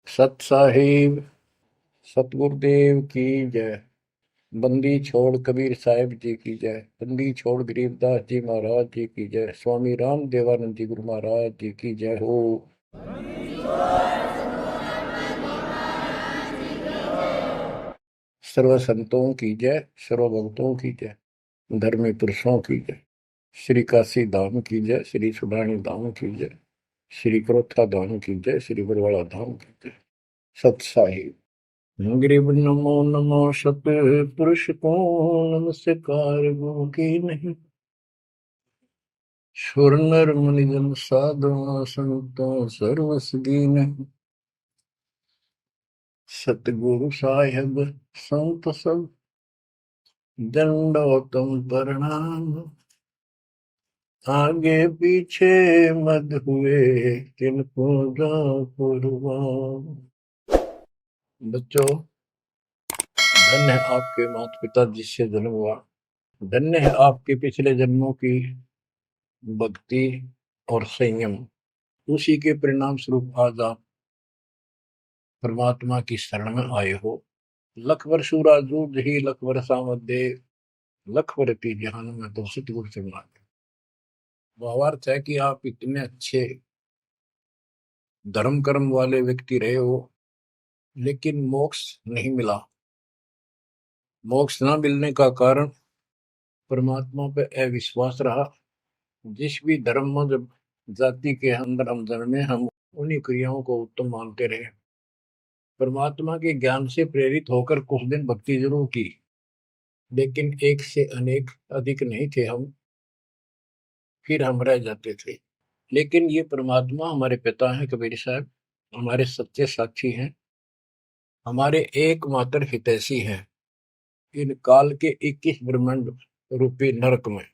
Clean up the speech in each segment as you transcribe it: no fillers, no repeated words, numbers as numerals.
सत साहिब सतगुरुदेव की जय। बंदी छोड़ कबीर साहिब जी की जय। बंदी छोड़ गरीबदास जी महाराज जी की जय। स्वामी राम देवानंद जी गुरु महाराज जी की जय हो। सर्व संतों की जय, सर्व भक्तों की जय, धर्मी पुरुषों की जय। श्री काशी धाम की जय, श्री सुडानी धाम की जय, श्री क्रोथा धाम की जय, श्री बरवाड़ा धाम की जय। सत साहिब। गिरिव नमो नमो सत पुरुष को नमस्कार गो की नहीं। सुर नर मुनिजन साधु संतों सर्वस दीन। सतगुरु साहिब संत सब दंडोतम प्रणाम। आगे पीछे मत हुए तिनको जा कुर्बान। बच्चों, धन्य है आपके माता पिता जिससे जन्म हुआ। धन्य है आपके पिछले जन्मों की भक्ति और संयम। उसी के परिणाम स्वरूप आज आप परमात्मा की शरण में आए हो। लख वर्षूरा जूझ ही लख वर्षा मध्य लख वर्ती जहान में तो सतगुरु से मांगे। भावार्थ है कि आप इतने अच्छे धर्म कर्म वाले व्यक्ति रहे हो, लेकिन मोक्ष नहीं मिला। मोक्ष न मिलने का कारण परमात्मा पे अविश्वास रहा। जिस भी धर्म जब जाति के अंदर हम जन्मे, हम उन्हीं क्रियाओं को उत्तम मानते रहे। परमात्मा के ज्ञान से प्रेरित होकर कुछ दिन भक्ति जरूर की, लेकिन एक से अनेक अधिक नहीं थे हम, फिर हम रह जाते थे। लेकिन ये परमात्मा हमारे पिता हैं कबीर साहब, हमारे सच्चे साक्षी हैं, हमारे एकमात्र हितैषी हैं इन काल के 21 ब्रह्मांड रूपी नरक में।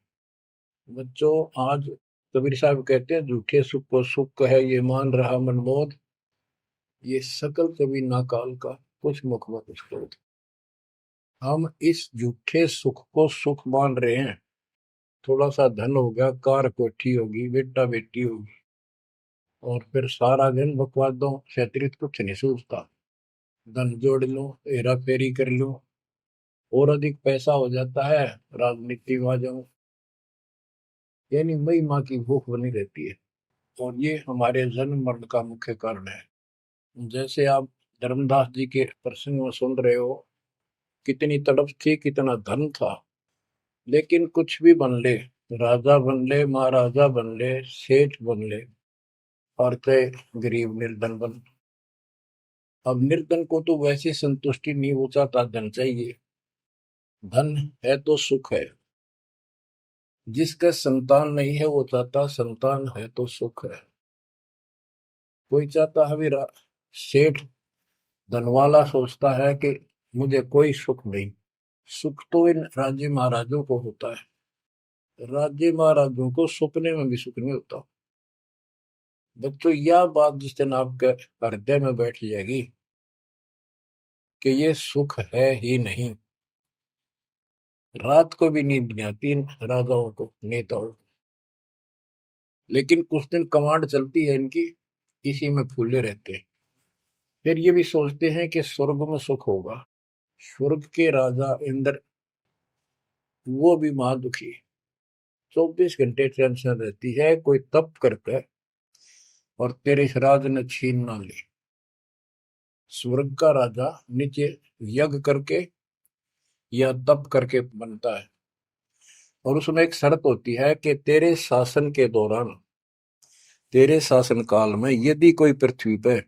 बच्चों, आज कबीर साहब कहते हैं झूठे सुख को सुख कहे ये मान रहा मनमोद। ये सकल कभी ना काल का कुछ मुख में कुछ क्रोध। हम इस झूठे सुख को सुख मान रहे हैं। थोड़ा सा धन हो गया, कार कोठी होगी, बेटा बेटी होगी, और फिर सारा दिन बकवादों से अतिरिक्त कुछ नहीं सोचता। धन जोड़ लो, हेरा फेरी कर लो, और अधिक पैसा हो जाता है, राजनीति में आ जाओ, यानी मई माँ की भूख बनी रहती है। और ये हमारे जन्म मरण का मुख्य कारण है। जैसे आप धर्मदास जी के प्रसंग में सुन रहे हो, कितनी तड़प थी, कितना धन था, लेकिन कुछ भी बन ले, राजा बन ले, महाराजा बन ले, सेठ बन ले, और कहे गरीब निर्धन बन। अब निर्धन को तो वैसी संतुष्टि नहीं, वो चाहता धन चाहिए। धन है तो सुख है। जिसका संतान नहीं है वो चाहता संतान है तो सुख है। कोई चाहता है भी सेठ धनवाला सोचता है कि मुझे कोई सुख नहीं। सुख तो इन राज्य महाराजों को होता है। राज्य महाराजों को सपने में भी सुख नहीं होता। बच्चों, यह बात जिस दिन आपके हृदय में बैठ जाएगी कि ये सुख है ही नहीं, रात को भी नींद नहीं आती इन राजाओं को, नेताओं को। लेकिन कुछ दिन कमांड चलती है इनकी, इसी में फूले रहते हैं। फिर ये भी सोचते हैं कि स्वर्ग में सुख होगा। स्वर्ग के राजा इंद्र, वो भी महादुखी, 24 घंटे टेंशन रहती है, कोई तप करके और तेरे इस राज ने छीन ना ले। स्वर्ग का राजा नीचे यज्ञ करके या तप करके बनता है, और उसमें एक शर्त होती है कि तेरे शासन के दौरान, तेरे शासन काल में यदि कोई पृथ्वी पर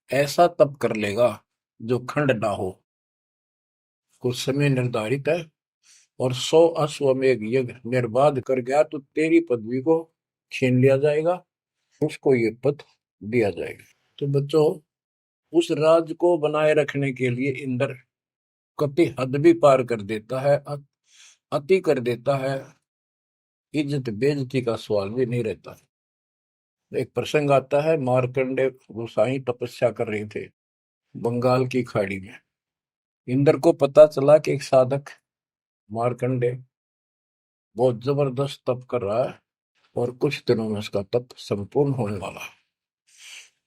ऐसा तप कर लेगा जो खंड ना हो, कुछ समय निर्धारित है, और 100 अश्वमेघ यज्ञ निर्बाध कर गया, तो तेरी पदवी को छीन लिया जाएगा, उसको ये पद दिया जाएगा। तो बच्चों, उस राज को बनाए रखने के लिए इंद्र कति हद भी पार कर देता है, अति कर देता है। इज्जत बेइज्जती का सवाल भी नहीं रहता। एक प्रसंग आता है, मार्कंडे गोसाई तपस्या कर रहे थे बंगाल की खाड़ी में। इंद्र को पता चला कि एक साधक मार्कंडे बहुत जबरदस्त तप कर रहा है, और कुछ दिनों में उसका तप संपूर्ण होने वाला है।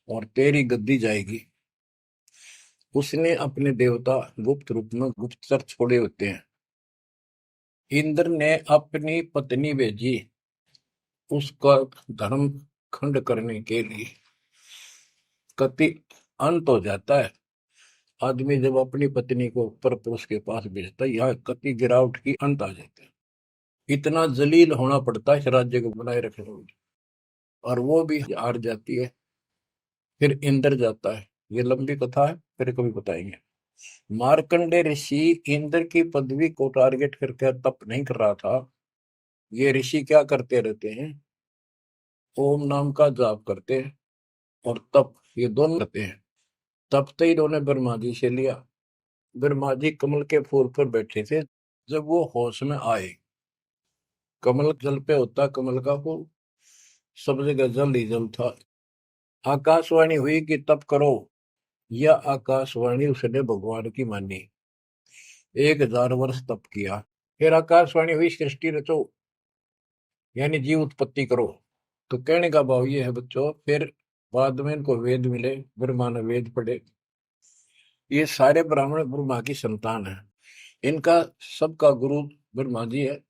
और तेरी गद्दी जाएगी। उसने अपने देवता गुप्त रूप में गुप्तचर छोड़े होते हैं। इंद्र ने अपनी पत्नी भेजी उसका धर्म खंड करने के लिए। कति अंत हो जाता है आदमी जब अपनी पत्नी को परपुरुष के पास भेजता है, यहाँ कति गिरावट की अंत आ जाता है। इतना जलील होना पड़ता है इस राज्य को बनाए रखने में, और वो भी हार जाती है। फिर इंद्र जाता है। ये लंबी कथा है, फिर कभी बताएंगे। मार्कंडे ऋषि इंद्र की पदवी को टारगेट करके तप नहीं कर रहा था। ये ऋषि क्या करते रहते हैं, ओम नाम का जाप करते हैं और तप, ये दोनों करते हैं। तप तो इन्होंने ब्रह्मा जी से लिया। ब्रह्मा जी कमल के फूल पर बैठे थे। जब वो होश में आए, कमल जल पे होता कमल का फूल, सब जगह जल ही जल था। आकाशवाणी हुई कि तप करो। यह आकाशवाणी उसने भगवान की मानी। 1000 वर्ष तप किया। फिर आकाशवाणी हुई सृष्टि रचो, यानी जीव उत्पत्ति करो। तो कहने का भाव ये है बच्चों, फिर बाद में इनको वेद मिले, ब्रह्मा ने वेद पढ़े। ये सारे ब्राह्मण ब्रह्मा की संतान है। इनका सबका गुरु ब्रह्मा जी है।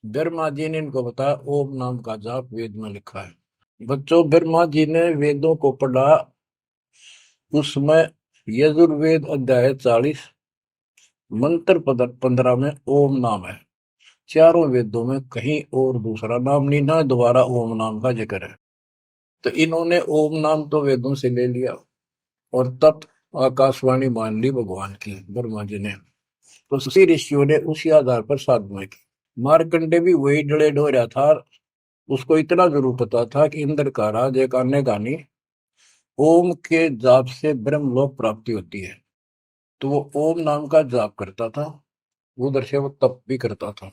ब्रह्मा जी ने इनको बताया ओम नाम का जाप वेद में लिखा है। बच्चों, ब्रह्मा जी ने वेदों को पढ़ा। उसमें यजुर्वेद अध्याय 40 मंत्र 15 में ओम नाम है। चारों वेदों में कहीं और दूसरा नाम नहीं, ना दोबारा ओम नाम का जिक्र है। तो इन्होंने ओम नाम तो वेदों से ले लिया और तब आकाशवाणी मान ली भगवान की ब्रह्मा जी ने। तो उसी ऋषियों ने उसी आधार पर साधना की। मार्कंडे भी वही डले ढो रहा था। उसको इतना जरूर पता था कि इंद्र का राज एक अन्य गानी ओम के जाप से ब्रह्मलोक प्राप्ति होती है। तो वो ओम नाम का जाप करता था, उधर से वो तप भी करता था।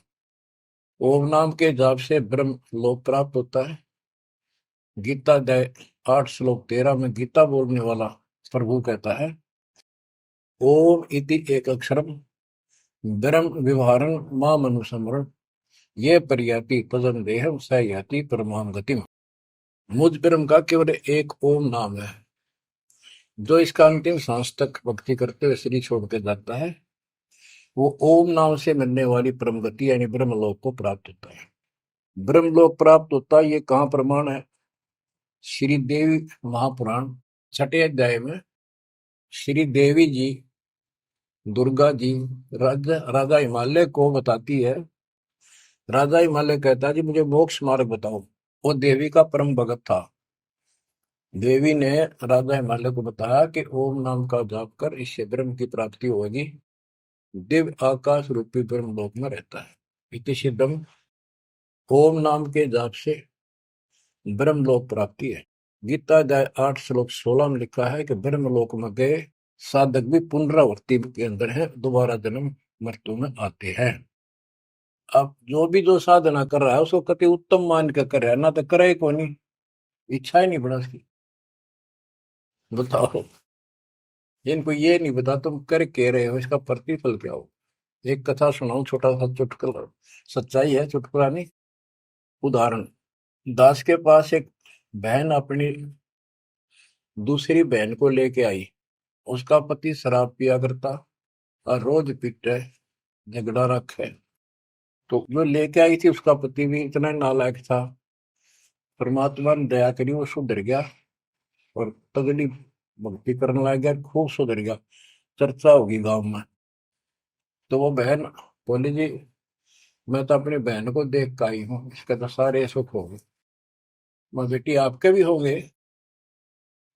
ओम नाम के जाप से ब्रह्म लोक प्राप्त होता है। गीता अध्याय 8 श्लोक 13 में गीता बोलने वाला प्रभु कहता है, ओम इति एक अक्षरम ब्रह्म विवहारं मां मनुसमरण ये पर्याति पदम देहम स याति परमाम गतिम। मुझ ब्रह्म का केवल एक ओम नाम है, जो इसका अंतिम सांस तक भक्ति करते हुए शरीर छोड़ के जाता है, वो ओम नाम से मिलने वाली परम गति यानी ब्रह्मलोक को प्राप्त होता है। ब्रह्मलोक प्राप्त होता है, ये कहाँ प्रमाण है? श्री देवी महापुराण 6ठे अध्याय में श्री देवी जी दुर्गा जी राजा हिमालय को बताती है। राजा हिमालय कहता है जी मुझे मोक्ष मार्ग बताओ। वो देवी का परम भगत था। देवी ने राजा हिमालय को बताया कि ओम नाम का जाप कर, इससे ब्रह्म की प्राप्ति होगी। दिव्य आकाश रूपी ब्रह्म लोक में रहता है। इति सिद्धम, ओम नाम के जाप से ब्रह्म लोक प्राप्ति है। गीता अध्याय 8 श्लोक 16 में लिखा है कि ब्रह्म लोक में गए साधक भी पुनरावृत्ति के अंदर है, दोबारा जन्म मृत्यु में आते हैं। अब जो साधना कर रहा है उसको कति उत्तम मान के कर रहा है, ना तो करे को नहीं, इच्छा ही नहीं बड़ा उसकी। बताओ, इनको ये नहीं बता तुम कर के रहे हो, इसका प्रतिफल क्या हो। एक कथा सुनाऊं, छोटा सा चुटकुला, सच्चाई है, चुटकुला नहीं। उदाहरण, दास के पास एक बहन अपनी दूसरी बहन को लेके आई। उसका पति शराब पिया करता और रोज पीटे, झगड़ा रखे। तो जो लेके आई थी उसका पति भी इतना नालायक था। परमात्मा ने दया करी, वो सुधर गया और तगड़ी भक्ति करने लग गया, खूब सुधर गया, चर्चा होगी गांव में। तो वो बहन बोली जी मैं तो अपनी बहन को देख के आई हूँ, इसके तो सारे सुख हो गए। मैं बेटी आपके भी हो गए,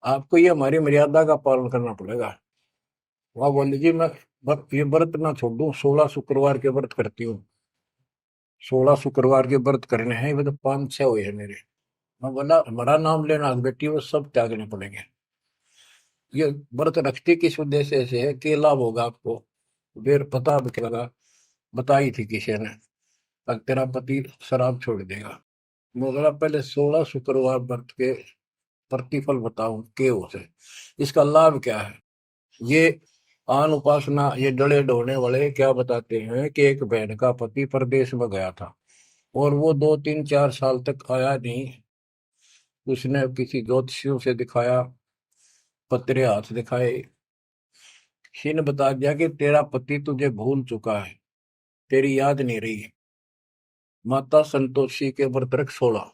आपको ये हमारी मर्यादा का पालन करना पड़ेगा। वह बोली जी मैं ये व्रत ना छोड़ दूं, 16 शुक्रवार के व्रत करती हूँ। 16 शुक्रवार के व्रत करने हैं, वे तो 5-6 हुए हैं मेरे। मैं बोला हमारा नाम लेना बेटी, वो सब त्यागने पड़ेंगे। ये व्रत रखती किस उद्देश्य से है, कि लाभ होगा आपको। फिर पता लगा, बताई थी किसी ने, अब तेरा पति शराब छोड़ देगा। मैं बोला पहले 16 शुक्रवार व्रत के प्रतिफल बताऊं के उसे, इसका लाभ क्या है। ये आन उपासना, ये डले ढोने वाले क्या बताते हैं कि एक बहन का पति परदेश में गया था और वो 2-3-4 साल तक आया नहीं। उसने किसी ज्योतिषियों से दिखाया, पतरे हाथ दिखाए, किसी ने बता दिया कि तेरा पति तुझे भूल चुका है, तेरी याद नहीं रही है, माता संतोषी के व्रत रख 16,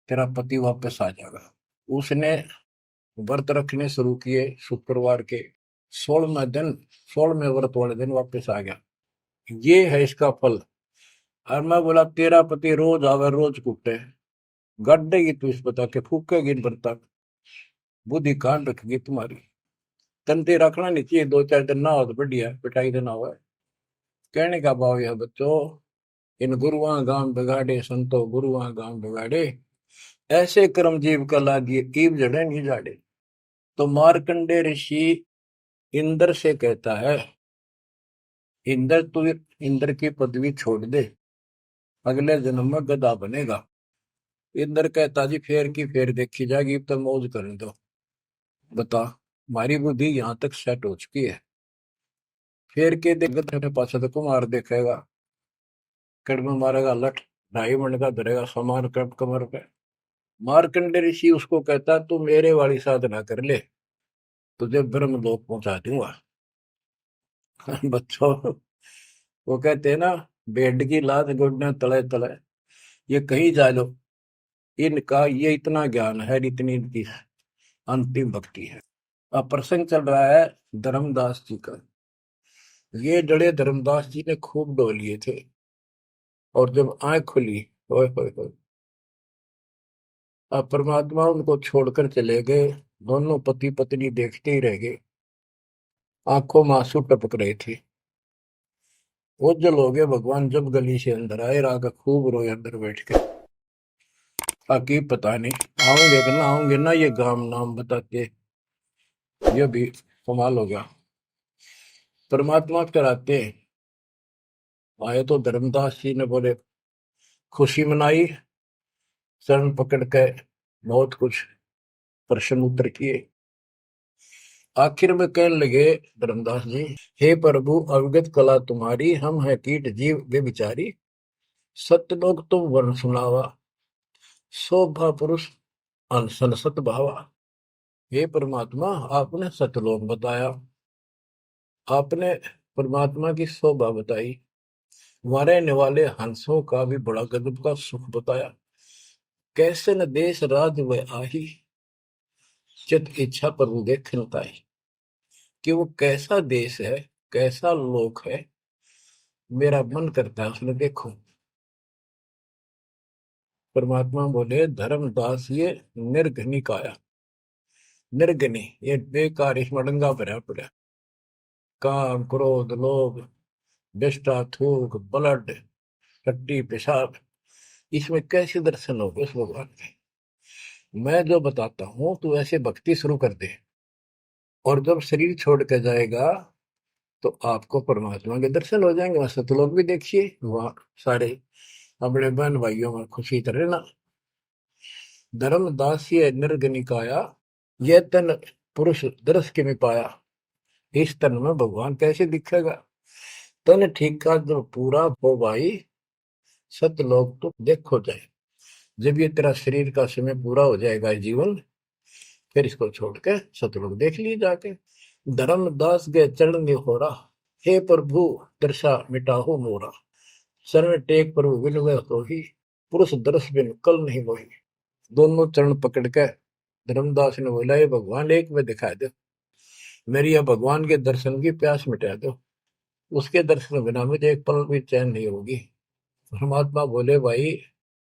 तेरा पति वापस आ जाएगा। उसने व्रत रखने शुरू किए, शुक्रवार के 16वें दिन, 16वें व्रत वाले दिन वापस आ गया। ये है इसका फल। और मैं बोला तेरा पति रोज आवे रोज कूटे, गड्ढेगी तू इस बता के, फूकेगी इन बर्ता, बुद्धि कान रखेगी तुम्हारी, तंते रखना नहीं चाहिए, 2-4 दिन ना हो तो बढ़िया, पिटाई देना हुआ। कहने का भाव यह बच्चों, इन गुरुआ गांव बिगाड़े संतो गुरुआ गांव बिगाड़े, ऐसे कर्म जीव का लागिए कीव जड़े नहीं जाड़े। तो मार्कंडे ऋषि इंद्र से कहता है, इंद्र तू इंद्र की पदवी छोड़ दे, अगले जन्म में गधा बनेगा। इंद्र कहता जी फेर की फेर देखी जाएगी, तो मौज करने दो। बता, हमारी बुद्धि यहाँ तक सेट हो चुकी है, फेर के देख पास तो कुमार देखेगा, कड़म मारेगा लठ, 2.5 मिनट का धरेगा सामान कमर पे। मार्कंडे ऋषि उसको कहता तू मेरे वाली साधना कर ले, तुझे ब्रह्म लोक पहुंचा दूंगा। बच्चों, वो कहते हैं ना, बेड की लात गुडने तले तले, ये कहीं जा लो, इनका ये इतना ज्ञान है, इतनी इनकी अंतिम भक्ति है। अब प्रसंग चल रहा है धर्मदास जी का। ये जड़े धर्मदास जी ने खूब डो लिए थे, और जब आंख खुली, ओए होए होए, अब परमात्मा उनको छोड़कर चले गए, दोनों पति पत्नी देखते ही रह गए, आंखों में आंसू टपक रहे थे। ओझल हो गए भगवान जब गली से अंदर आए, रागा खूब रोए अंदर बैठ के, ताकि पता नहीं आऊंगे ना ये गांव नाम बता के, ये भी कमाल हो गया। परमात्मा कराते आए तो धर्मदास जी ने बोले खुशी मनाई, शरण पकड़ के बहुत कुछ प्रश्न उत्तर किए। आखिर में कहने लगे धर्मदास जी, हे प्रभु अवगत कला तुम्हारी, हम है कीट जीव वे बिचारी, सत्य लोग तुम वर्ण सुनावा, शोभा पुरुष अनसन सत भावा। हे परमात्मा, आपने सतलोक बताया, आपने परमात्मा की शोभा बताई, रहने वाले हंसों का भी बड़ा गजब का सुख बताया, कैसे न देश राज वह आही, चित इच्छा प्रभु देखन ताई। कि वो कैसा देश है, कैसा लोक है, मेरा मन करता है उसमें देखो। परमात्मा बोले धर्मदास ये निर्घनी काया, निर्घनी ये बेकार, इसमें डंगा भरा पड़ा, काम क्रोध लोभ विष्टा थूक ब्लड टट्टी पेशाब, इसमें कैसे दर्शन होगा उस भगवान के। मैं जो बताता हूं तू ऐसे भक्ति शुरू कर दे, और जब शरीर छोड़ के जाएगा तो आपको परमात्मा के दर्शन हो जाएंगे। वहां सतलोक भी देखिए, वहां सारे अपने बहन भाइयों में खुशी करे ना। धर्मदास ये निर्गनिकाया, ये तन पुरुष दर्श के में पाया, इस तन में भगवान कैसे दिखेगा। तन ठीक का जब पूरा हो भाई, सतलोक तो देखो जाए। जब ये तेरा शरीर का समय पूरा हो जाएगा जीवन, फिर इसको छोड़ के सतलोक देख लिए जाके। धर्मदास के चरण हो रहा, हे प्रभु दर्शा मिटाहो मोरा, शरण टेक प्रभु विनय हो ही, पुरुष दर्श बिन कल नहीं मोही। दोनों चरण पकड़ के धर्मदास ने बोला, ये भगवान एक में दिखा दो, मेरी यह भगवान के दर्शन की प्यास मिटा दो, उसके दर्शन बिना मुझे एक पल भी चैन नहीं होगी। परमात्मा बोले, भाई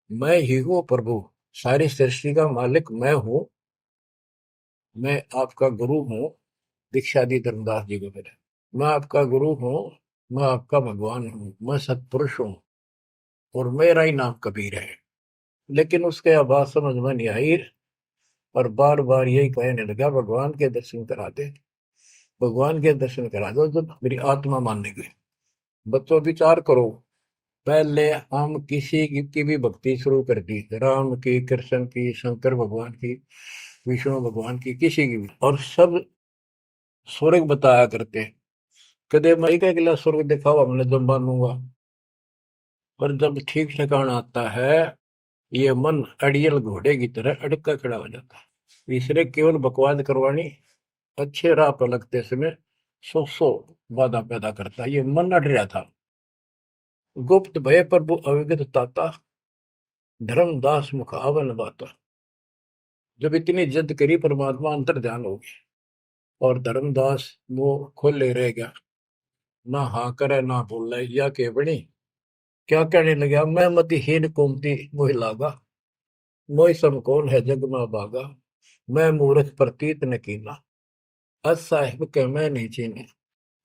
मैं ही हूँ प्रभु, सारी सृष्टि का मालिक मैं हूँ, मैं आपका गुरु हूँ। दीक्षा दी धर्मदास जी को फिर, मैं आपका गुरु हूँ, मैं आपका भगवान हूँ, मैं सतपुरुष हूँ, और मेरा ही नाम कबीर है। लेकिन उसके आवाज समझ में नहीं आई, और बार बार यही कहने लगा, भगवान के दर्शन करा दे, भगवान के दर्शन करा दो। जब मेरी आत्मा मानने गई, बच्चों विचार करो, पहले हम किसी की भी भक्ति शुरू कर दी, राम की, कृष्ण की, शंकर भगवान की, विष्णु भगवान की, किसी की भी, और सब स्वर्ग बताया करते, कदे मैं का अगला स्वर्ग दिखाओ हमने जब मानूंगा। पर जब ठीक ठिकाना आता है, ये मन अड़ियल घोड़े की तरह अड़का खड़ा हो जाता है। इसने केवल बकवाद करवानी, अच्छे राह पर लगते समय सौ बाधा पैदा करता है। ये मन अड़ रहा था। गुप्त भय प्रभु अविगत ताता, धर्मदास मुख आवन बाता। जब इतनी जिद करी परमात्मा अंतर ध्यान हो गया और धर्मदास मुंह खोले रह गया, ना हाँ करे ना बोले, या के बनी क्या कहने लगा, मैं मतिहीन कुमती मोह लागा, मोह सम कौन है जग में भागा, मैं मूर्ख प्रतीत न कीना, अस साहिब के मैं नहीं चीने।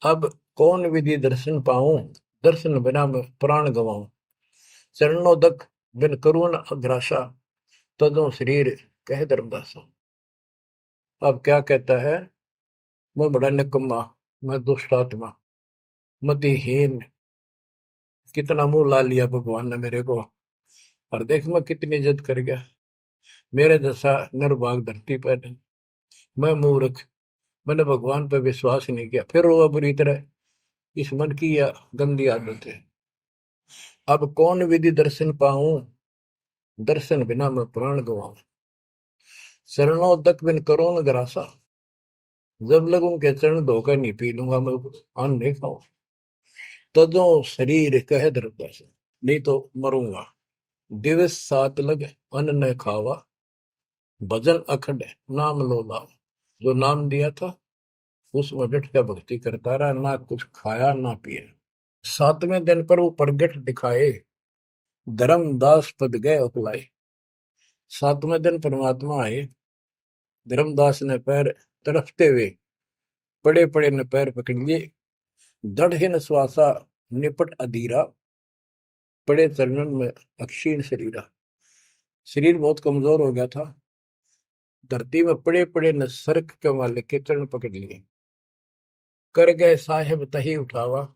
अब कौन विधि दर्शन पाऊं, दर्शन बिना मैं प्राण गवाऊं, चरणोदक बिन करुण अग्रासा, तदों शरीर कह धर्मदासा। अब क्या कहता है, मैं बड़ा निकम्मा, मैं दुष्ट आत्मा, मतिहीन, कितना मुंह ला लिया भगवान ने मेरे को, और देख मैं कितनी इज्जत कर गया, मेरे जैसा निर्भाग धरती पर नहीं। मैं मूर्ख, मैंने भगवान पर विश्वास नहीं किया, फिर वो बुरी तरह, इस मन की या गंदी आदत है। अब कौन विधि दर्शन पाऊं, दर्शन बिना मैं प्राण गवाऊं, चरणों तक बिन करो न ग्रासा, जब लगूं के चरण धोकर नहीं पी लूंगा मैं, अन्न नहीं खाऊं, तदो शरीर कह धर्मदास, नहीं तो मरूंगा। दिवस सात लग अन्न न खावा, भजन अखंड नाम लो लावा। जो नाम दिया था उसमें डट कर भक्ति करता रहा, ना कुछ खाया ना पिया। सातवें दिन पर वो प्रगट दिखाए, धर्मदास पद गए अपलाए। सातवें दिन परमात्मा आए, धर्मदास ने पैर तड़फते हुए पड़े पड़े ने पैर पकड़ लिए, दृढ़ श्वासा निपट अधीरा, पड़े चरणन में अक्षीण शरीरा। शरीर बहुत कमजोर हो गया था, धरती में पड़े पड़े ने सर्क के वाले के चरण पकड़ लिए, कर गए साहेब तही उठावा,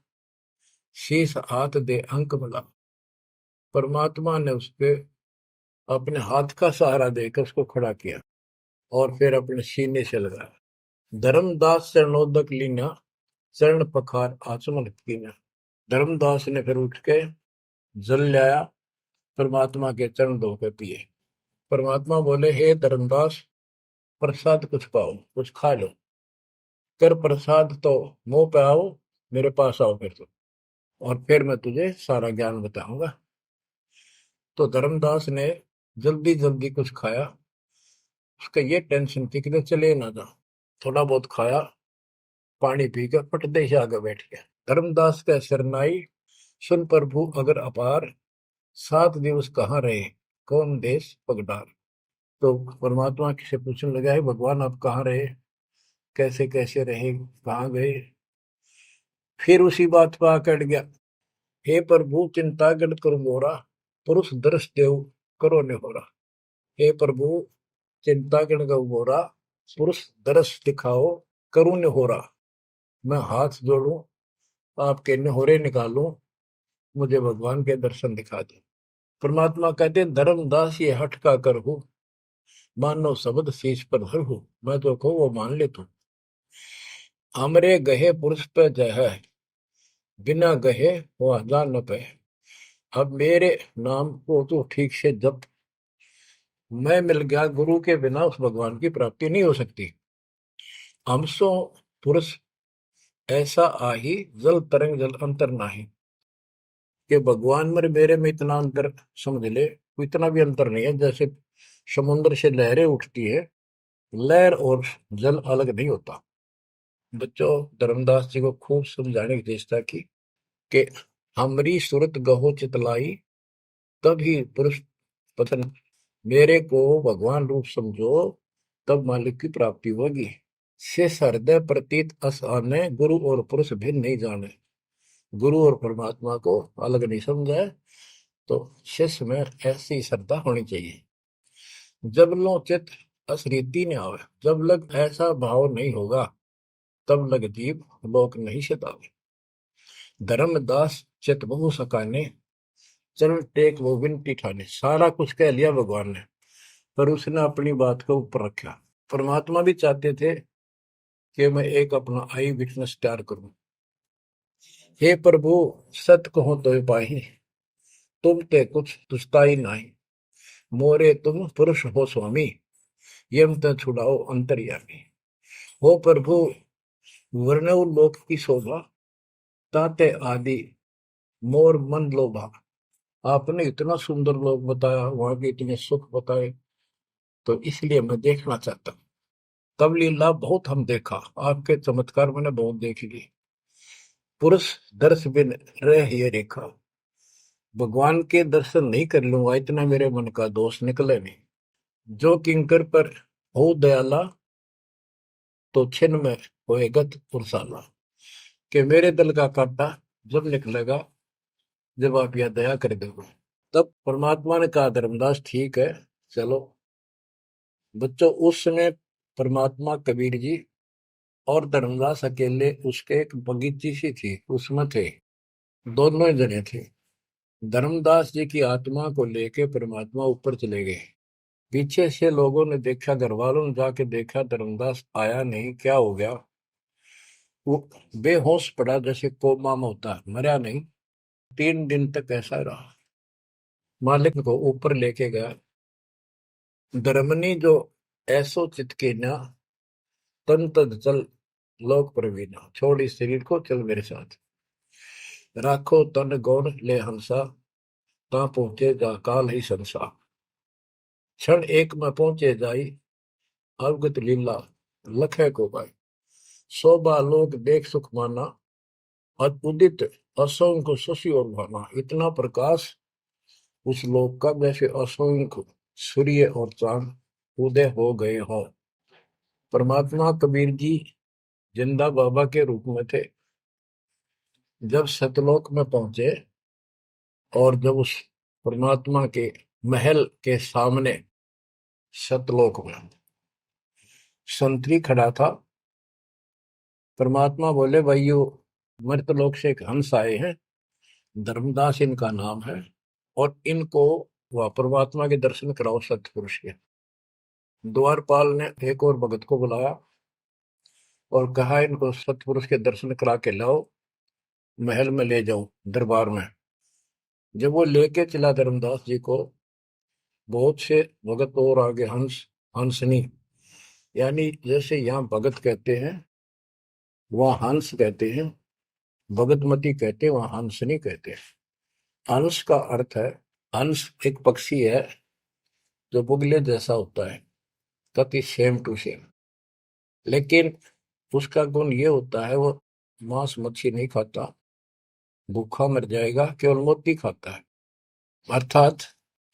शीश हाथ दे अंक मिला। परमात्मा ने उसके अपने हाथ का सहारा देकर उसको खड़ा किया और फिर अपने सीने से लगाया। धर्मदास चरणोदक लीना, चरण पखार आचमन कीना। धर्मदास ने फिर उठ के जल लाया, परमात्मा के चरण धो के पिए। परमात्मा बोले, हे धर्मदास, प्रसाद कुछ पाओ, कुछ खा लो, कर प्रसाद तो मुंह पे आओ, मेरे पास आओ फिर तो, और फिर मैं तुझे सारा ज्ञान बताऊंगा। तो धर्मदास ने जल्दी जल्दी कुछ खाया, उसका ये टेंशन थी कि चले ना जा। थोड़ा बहुत खाया, पानी पीकर पटदे से आगे बैठ गया। धर्मदास का शरनाई सुन प्रभु अगर अपार, 7 दिवस कहाँ रहे, कौन देश पगडार। तो परमात्मा से पूछने लगा है, भगवान आप कहाँ रहे, कैसे कैसे रहे, कहाँ गए। फिर उसी बात पर आकर गया, हे प्रभु चिंता गण करो मोरा, पुरुष दर्श देव करो निहोरा। हे प्रभु चिंता गण गौ मोरा, पुरुष दर्श दिखाओ करूं निहोरा। मैं हाथ जोड़ूं, आपके निहोरे निकालूं, मुझे भगवान के दर्शन दिखा दे। परमात्मा कहते, धर्मदास ये हट का कर हो, मानो शब्द शीश पर धर हो। मैं तो कहूँ वो मान ले तू, हमरे गहे पुरुष पे जय है, बिना गहे वो हजार न पे। अब मेरे नाम को तू ठीक से जप, मैं मिल गया, गुरु के बिना उस भगवान की प्राप्ति नहीं हो सकती। हमसो पुरुष ऐसा आही, जल तरंग जल अंतर नाही। कि भगवान मेरे में इतना अंतर समझ ले, इतना भी अंतर नहीं है। जैसे समुद्र से लहरें उठती है, लहर और जल अलग नहीं होता। बच्चों, धर्मदास जी को खूब समझाने की चेष्टा की कि हमरी सूरत गहो चितलाई, तभी पुरुष पतन, मेरे को भगवान रूप समझो, तब मालिक की प्राप्ति होगी। शेष हृदय प्रतीत अस आने, गुरु और पुरुष भिन्न नहीं जाने। गुरु और परमात्मा को अलग नहीं समझा है, तो शिष्य में ऐसी श्रद्धा होनी चाहिए। जब लो चित असरीति ने आवे, जब लग ऐसा भाव नहीं होगा, तब लग जीव लोक नहीं सतावे। धर्मदास चित बहु सकाने, चरण टेक वो विनती ठाने। सारा कुछ कह लिया भगवान ने, पर उसने अपनी बात को ऊपर रखा। परमात्मा भी चाहते थे कि मैं एक अपना आई विटनेस तैयार करूं। हे प्रभु सत कहो तो पाही, तुम ते कुछ तुस्ताई नहीं, मोरे तुम पुरुष हो स्वामी, यम त छुड़ाओ अंतर्यामी। हो प्रभु वर्णव लोक की शोभा, ताते आदि मोर मन लोभा। आपने इतना सुंदर लोक बताया, वहां के इतने सुख बताए, तो इसलिए मैं देखना चाहता हूँ। तब लीला बहुत हम देखा, आपके चमत्कार मैंने बहुत देख लिए। पुरुष दर्श बिन रह ये रेखा, भगवान के दर्शन नहीं कर लूंगा इतना मेरे मन का दोष निकले नहीं। जो किंकर पर हो दयाला, तो छिन में होएगा पुरसाला। कि मेरे दिल का कांटा जब निकलेगा, जब आप यह दया कर दोगे। तब परमात्मा ने कहा, धर्मदास ठीक है चलो। बच्चों उस समय परमात्मा कबीर जी और धर्मदास अकेले उसके एक बगीची सी थी उसमें थे, दोनों ही जने थे। धर्मदास जी की आत्मा को लेके परमात्मा ऊपर चले गए। पीछे से लोगों ने देखा, घर वालों ने जाके देखा, धर्मदास आया नहीं, क्या हो गया। वो बेहोश पड़ा, जैसे कोमा में होता है, मरा नहीं। 3 दिन तक ऐसा रहा। मालिक को ऊपर लेके गया। धर्मनी जो ऐसो चित के ना, तन तद चल लोक प्रवीणा। छोड़ इस शरीर को, चल मेरे साथ। राखो तन गौण ले हंसा, ता पहुंचे जा काल ही संसा। क्षण एक में पहुंचे जाई, अवगत लीला लखे को पाई। शोभा लोक देख सुख माना, उदित असंख्य शशि और भाना। इतना प्रकाश उस लोक का, जैसे असंख्य सूर्य और चांद उदय हो गए हों। परमात्मा कबीर जी जिंदा बाबा के रूप में थे। जब सतलोक में पहुंचे और जब उस परमात्मा के महल के सामने सतलोक में संतरी खड़ा था, परमात्मा बोले, भाइयों मृतलोक से एक हंस आए हैं, धर्मदास इनका नाम है, और इनको वह परमात्मा के दर्शन कराओ सतपुरुष के। द्वारपाल ने एक और भगत को बुलाया और कहा, इनको सतपुरुष के दर्शन करा के लाओ, महल में ले जाओ, दरबार में। जब वो लेके चला धर्मदास जी को, बहुत से भगत और आगे हंस हंसनी, यानी जैसे यहाँ भगत कहते हैं वहाँ हंस कहते हैं, भगतमती कहते हैं, वहाँ हंसनी कहते हैं। हंस का अर्थ है, हंस एक पक्षी है जो बुगले जैसा होता है, कति सेम टू सेम, लेकिन उसका गुण ये होता है, वो मांस मच्छी नहीं खाता, भूखा मर जाएगा, केवल मोती खाता है। अर्थात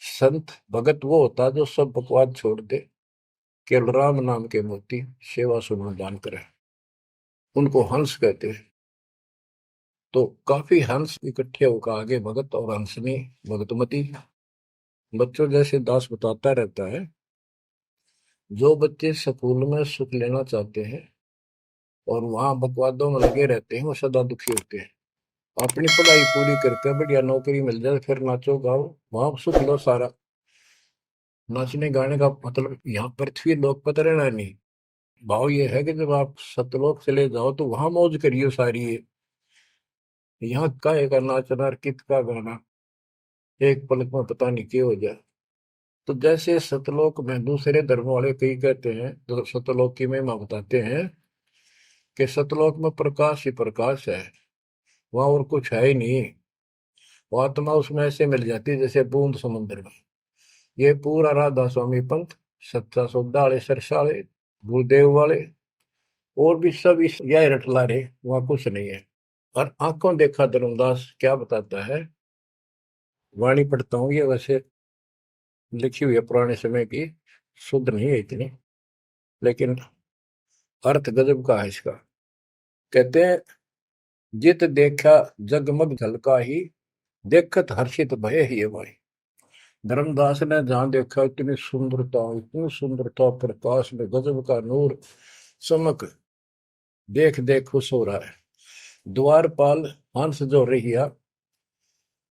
संत भगत वो होता है जो सब बकवाद छोड़ दे, केवल राम नाम के मोती सेवा सुमन दान करे, उनको हंस कहते हैं। तो काफी हंस इकट्ठे होकर आगे भगत और हंसनी भगतमती। बच्चों जैसे दास बताता रहता है, जो बच्चे स्कूल में सुख लेना चाहते हैं और वहां बकवादों में लगे रहते हैं, वो सदा दुखी होते हैं। अपनी पढ़ाई पूरी करके बढ़िया नौकरी मिल जाए, फिर नाचो गाओ, वहां सुख लो सारा। नाचने गाने का मतलब यहाँ पृथ्वी लोक पर रहना नहीं। भाव ये है कि जब आप सतलोक चले जाओ तो वहां मौज करियो सारी। यहाँ काहे का नाचना और कित का गाना, एक पलक में पता नहीं क्या हो जाए। तो जैसे सतलोक में दूसरे धर्म वाले कई कहते हैं, तो सतलोक की महिमा बताते हैं कि सतलोक में प्रकाश ही प्रकाश है, वहां और कुछ है ही नहीं। वो आत्मा उसमें ऐसे मिल जाती है जैसे बूंद समुद्र में। ये पूरा राधा स्वामी पंथ, सच्चा सौदा वाले, सरसा वाले, गुरुदेव वाले और भी सब इस यह रटला रहे, वहां कुछ नहीं है। और आंखों देखा धर्मदास क्या बताता है, वाणी पढ़ता हूँ, ये वैसे लिखी हुई है पुराने समय की, शुद्ध नहीं है इतनी, लेकिन अर्थ गजब का है इसका। कहते हैं, जित देखा जगमग झलका ही, देखत हर्षित भय ही भाई। धर्मदास ने जहां देखा इतनी सुंदरता प्रकाश में गजब का नूर चमक, देख देख खुश हो रहा है। द्वारपाल हंस जो रहिया,